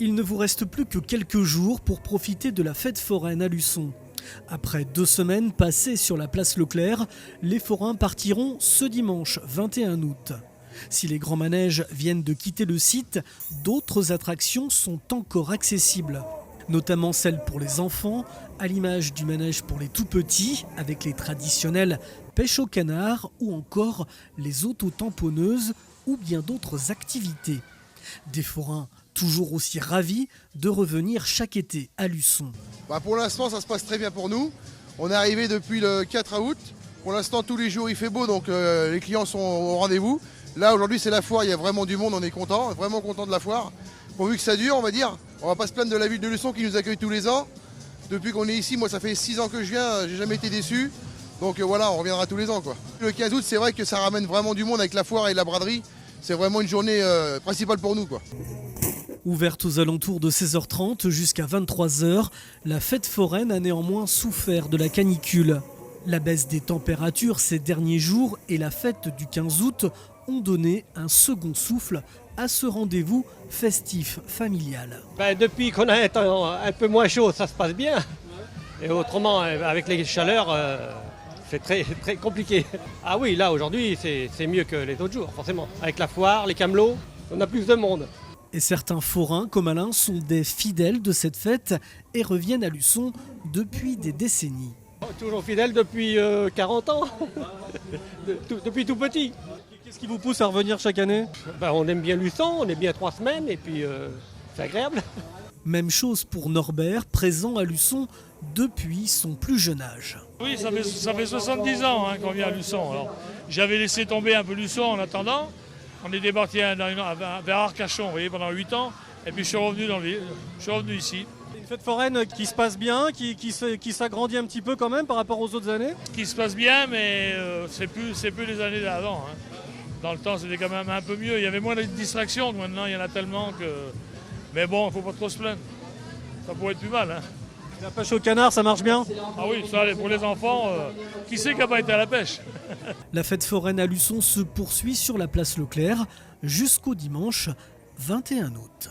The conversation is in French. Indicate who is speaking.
Speaker 1: Il ne vous reste plus que quelques jours pour profiter de la fête foraine à Luçon. Après 2 semaines passées sur la place Leclerc, les forains partiront ce dimanche 21 août. Si les grands manèges viennent de quitter le site, d'autres attractions sont encore accessibles. Notamment celles pour les enfants, à l'image du manège pour les tout-petits, avec les traditionnelles pêches au canard ou encore les auto-tamponneuses ou bien d'autres activités. Des forains toujours aussi ravis de revenir chaque été à Luçon.
Speaker 2: Pour l'instant, ça se passe très bien pour nous. On est arrivé depuis le 4 août. Pour l'instant, tous les jours, il fait beau, donc les clients sont au rendez-vous. Là, aujourd'hui, c'est la foire, il y a vraiment du monde, on est content, vraiment content de la foire. Pourvu que ça dure, on va dire. On va pas se plaindre de la ville de Luçon qui nous accueille tous les ans. Depuis qu'on est ici, moi, ça fait 6 ans que je viens, j'ai jamais été déçu. Donc voilà, on reviendra tous les ans, quoi. Le 15 août, c'est vrai que ça ramène vraiment du monde avec la foire et la braderie. C'est vraiment une journée principale pour nous, quoi.
Speaker 1: Ouverte aux alentours de 16h30 jusqu'à 23h, la fête foraine a néanmoins souffert de la canicule. La baisse des températures ces derniers jours et la fête du 15 août ont donné un second souffle à ce rendez-vous festif familial.
Speaker 3: Depuis qu'on a un peu moins chaud, ça se passe bien. Et autrement, avec les chaleurs, c'est très, très compliqué. Ah oui, là aujourd'hui, c'est mieux que les autres jours, forcément. Avec la foire, les camelots, on a plus de monde.
Speaker 1: Et certains forains, comme Alain, sont des fidèles de cette fête et reviennent à Luçon depuis des décennies.
Speaker 3: Toujours fidèle depuis 40 ans, depuis tout petit.
Speaker 1: Qu'est-ce qui vous pousse à revenir chaque année ?
Speaker 3: On aime bien Luçon, on est bien 3 semaines et puis c'est agréable.
Speaker 1: Même chose pour Norbert, présent à Luçon depuis son plus jeune âge.
Speaker 4: Oui, ça fait 70 ans qu'on vient à Luçon. Alors, j'avais laissé tomber un peu Luçon en attendant. On est débarqué vers Arcachon, vous voyez, pendant 8 ans. Et puis je suis revenu ici.
Speaker 1: Une fête foraine qui se passe bien, qui s'agrandit un petit peu quand même par rapport aux autres années ?
Speaker 4: Qui se passe bien, mais c'est plus les années d'avant. Dans le temps, c'était quand même un peu mieux. Il y avait moins de distractions. Maintenant, il y en a tellement que... Mais bon, il ne faut pas trop se plaindre. Ça pourrait être plus mal.
Speaker 1: La pêche au canard, ça marche bien ?
Speaker 4: Ah oui, ça, pour les enfants, qui sait qui n'a pas été à la pêche ?
Speaker 1: La fête foraine à Luçon se poursuit sur la place Leclerc jusqu'au dimanche 21 août.